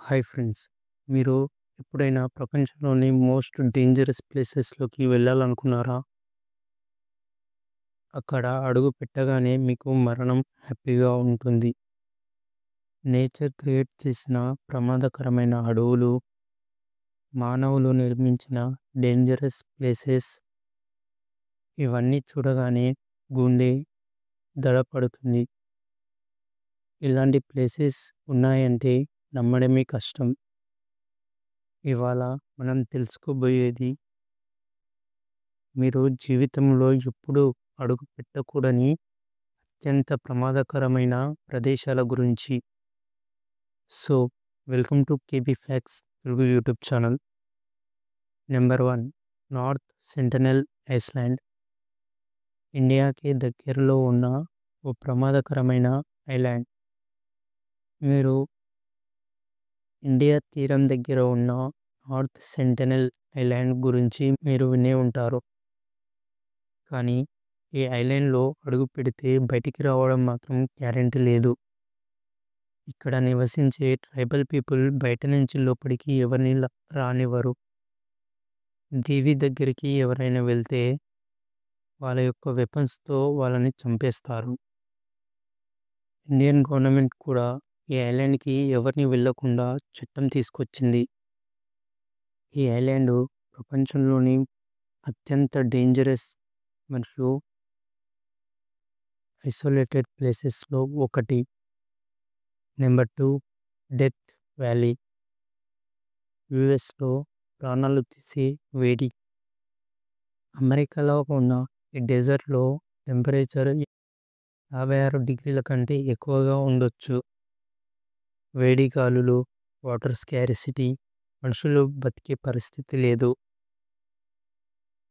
Hi friends. మీరు ఎప్పుడైనా ప్రపంచంలోని మోస్ట్ డేంజరస్ ప్లేసెస్‌లోకి వెళ్ళాలనుకున్నారా? అక్కడ అడుగు పెట్టగానే మీకు మరణం హ్యాపీగా ఉంటుంది. నేచర్ క్రియేట్ చేసిన ప్రమాదకరమైన అడవులు, మానవులు నిర్మించిన డేంజరస్ ప్లేసెస్ ఇవన్నీ చూడగానే గుండె దడపడుతుంది. ఇలాంటి ప్లేసెస్ ఉన్నాయంటే నమ్మడమే కష్టం. ఇవాళ మనం తెలుసుకోబోయేది మీరు జీవితంలో ఎప్పుడూ అడుగు పెట్టకూడని అత్యంత ప్రమాదకరమైన ప్రదేశాల గురించి. So, welcome to KB facts Telugu YouTube channel. Number 1, north Sentinel Iceland. ఇండియాకి దగ్గరలో ఉన్న ఓ ప్రమాదకరమైన ఐలాండ్. మీరు ఇండియా తీరం దగ్గర ఉన్న నార్త్ సెంటినెల్ ఐలాండ్ గురించి మీరు వినే ఉంటారు. కానీ ఈ ఐలాండ్‌లో అడుగు పెడితే బయటికి రావడం మాత్రం గ్యారంటీ లేదు. ఇక్కడ నివసించే ట్రైబల్ పీపుల్ బయట నుంచి లోపలికి ఎవరిని రానివ్వరు. దీవి దగ్గరికి ఎవరైనా వెళ్తే వాళ్ళ యొక్క వెపన్స్‌తో వాళ్ళని చంపేస్తారు. ఇండియన్ గవర్నమెంట్ కూడా ఈ ఐలాండ్‌కి ఎవరిని వెళ్ళకుండా చట్టం తీసుకొచ్చింది. ఈ ఐలాండు ప్రపంచంలోని అత్యంత డేంజరస్ మరియు ఐసోలేటెడ్ ప్లేసెస్‌లో ఒకటి. Number 2, death valley. యూఎస్‌లో ప్రాణాలు తీసే వేడి. అమెరికాలో ఉన్న ఈ డెజర్ట్‌లో టెంపరేచర్ 56 డిగ్రీల కంటే ఎక్కువగా ఉండొచ్చు. వేడి గాలులు, వాటర్ స్కార్సిటీ, మనుషులు బతికే పరిస్థితి లేదు.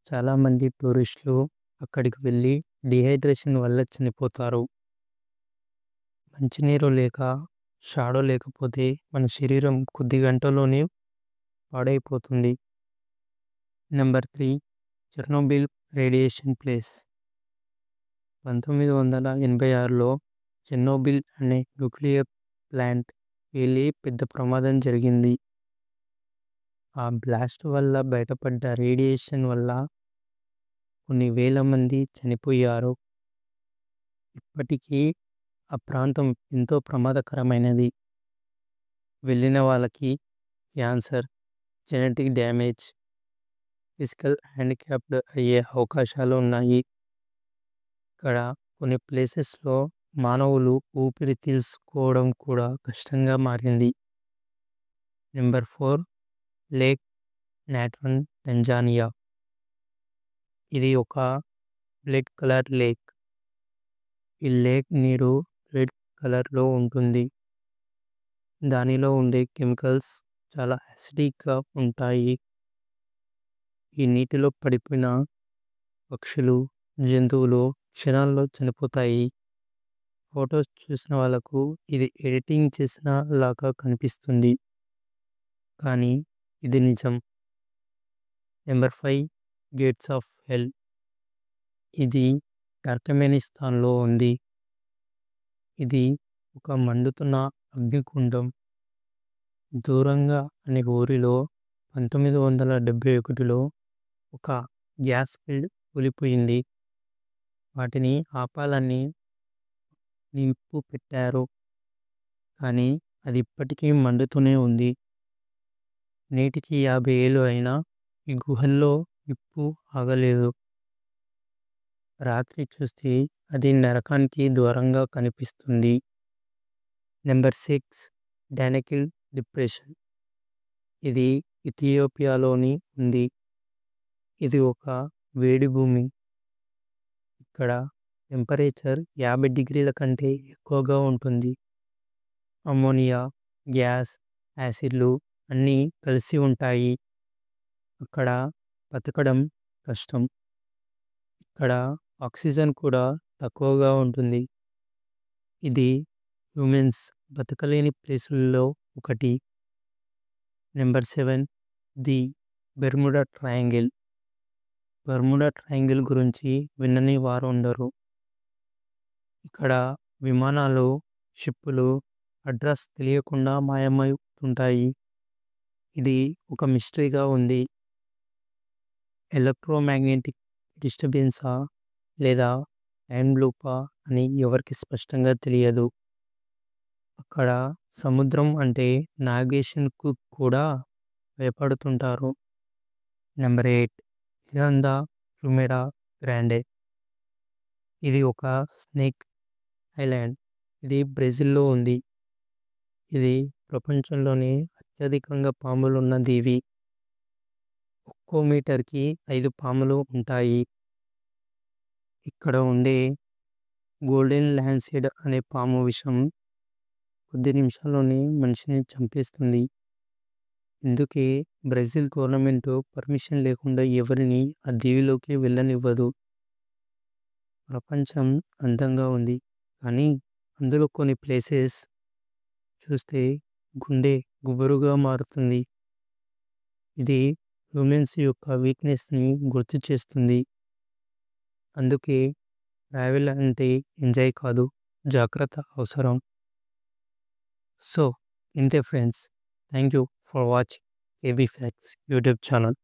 చాలామంది టూరిస్టులు అక్కడికి వెళ్ళి డీహైడ్రేషన్ వల్ల చనిపోతారు. మంచినీరు లేక, షాడో లేకపోతే మన శరీరం కొద్ది గంటల్లోనే పాడైపోతుంది. Number 3, Chernobyl radiation place. 1986లో చెర్నోబిల్ అనే న్యూక్లియర్ ప్లాంట్ పేలి పెద్ద ప్రమాదం జరిగింది. ఆ బ్లాస్ట్ వల్ల బయటపడ్డ రేడియేషన్ వల్ల కొన్ని వేల మంది చనిపోయారు. ఇప్పటికీ ఆ ప్రాంతం ఎంతో ప్రమాదకరమైనది. వెళ్ళిన వాళ్ళకి cancer, genetic damage, physical handicapped అయ్యే అవకాశాలు ఉన్నాయి. ఇక్కడ కొన్ని ప్లేసెస్‌లో మానవులు ఊపిరి తీసుకోవడం కూడా కష్టంగా మారింది. Number 4, lake Natron, Tanzania. ఇది ఒక బ్లడ్ కలర్ లేక్. ఈ లేక్ నీరు రెడ్ కలర్‌లో ఉంటుంది. దానిలో ఉండే కెమికల్స్ చాలా యాసిడిక్‌గా ఉంటాయి. ఈ నీటిలో పడిపోయిన పక్షులు, జంతువులు క్షణాల్లో చనిపోతాయి. ఫోటోస్ చూసిన వాళ్ళకు ఇది ఎడిటింగ్ చేసిన లాగా కనిపిస్తుంది. కానీ ఇది నిజం. నెంబర్ 5, గేట్స్ ఆఫ్ హెల్. ఇది టర్కమెనిస్తాన్‌లో ఉంది. ఇది ఒక మండుతున్న అగ్నికుండం. దూరంగా అనే ఊరిలో 1971లో ఒక గ్యాస్ ఫీల్డ్ కూలిపోయింది. వాటిని ఆపాలని నిప్పు పెట్టారు. కానీ అది ఇప్పటికీ మండుతూనే ఉంది. నేటికి 50 ఏళ్ళు అయినా ఈ గుహల్లో నిప్పు ఆగలేదు. రాత్రి చూస్తే అది నరకానికి దూరంగా కనిపిస్తుంది. Number 6, Danakil depression. ఇది ఇథియోపియాలోని ఉంది. ఇది ఒక వేడి భూమి. ఇక్కడ టెంపరేచర్ 50 డిగ్రీల కంటే ఎక్కువగా ఉంటుంది. అమ్మోనియా, గ్యాస్, యాసిడ్లు అన్నీ కలిసి ఉంటాయి. అక్కడ బతకడం కష్టం. ఇక్కడ ఆక్సిజన్ కూడా తక్కువగా ఉంటుంది. ఇది హ్యూమన్స్ బతకలేని ప్లేసుల్లో ఒకటి. Number 7, the Bermuda triangle. Bermuda triangle గురించి వినని వారు ఉండరు. ఇక్కడ విమానాలు, షిప్పులు అడ్రస్ తెలియకుండా మాయమవుతుంటాయి. ఇది ఒక మిస్టరీగా ఉంది. ఎలక్ట్రోమాగ్నెటిక్ డిస్టర్బెన్సా లేదా టైమ్ లూపా అని ఎవరికీ స్పష్టంగా తెలియదు. అక్కడ సముద్రం అంటే నావిగేషన్‌కు కూడా భయపడుతుంటారు. Number 8 ఇరాందా హ్యూమెరా Grande. ఇది ఒక స్నేక్ ఐలాండ్. ఇది బ్రెజిల్‌లో ఉంది. ఇది ప్రపంచంలోనే అత్యధికంగా పాములున్న దీవి. ఒక్కో మీటర్‌కి 5 పాములు ఉంటాయి. ఇక్కడ ఉండే గోల్డెన్ ల్యాన్సెడ్ అనే పాము విషం కొద్ది నిమిషాల్లోనే మనిషిని చంపేస్తుంది. ఇందుకే బ్రెజిల్ గవర్నమెంట్ పర్మిషన్ లేకుండా ఎవరిని ఆ దీవిలోకి వెళ్ళనివ్వదు. ప్రపంచం అందంగా ఉంది. కానీ అందులో కొన్ని ప్లేసెస్ చూస్తే గుండె గుబురుగా మారుతుంది. ఇది హ్యూమన్స్ యొక్క వీక్‌నెస్‌ని గుర్తు చేస్తుంది. అందుకే ట్రావెల్ అంటే ఎంజాయ్ కాదు, జాగ్రత్త అవసరం. సో ఇంతే friends. Thank you for watching KB facts YouTube channel.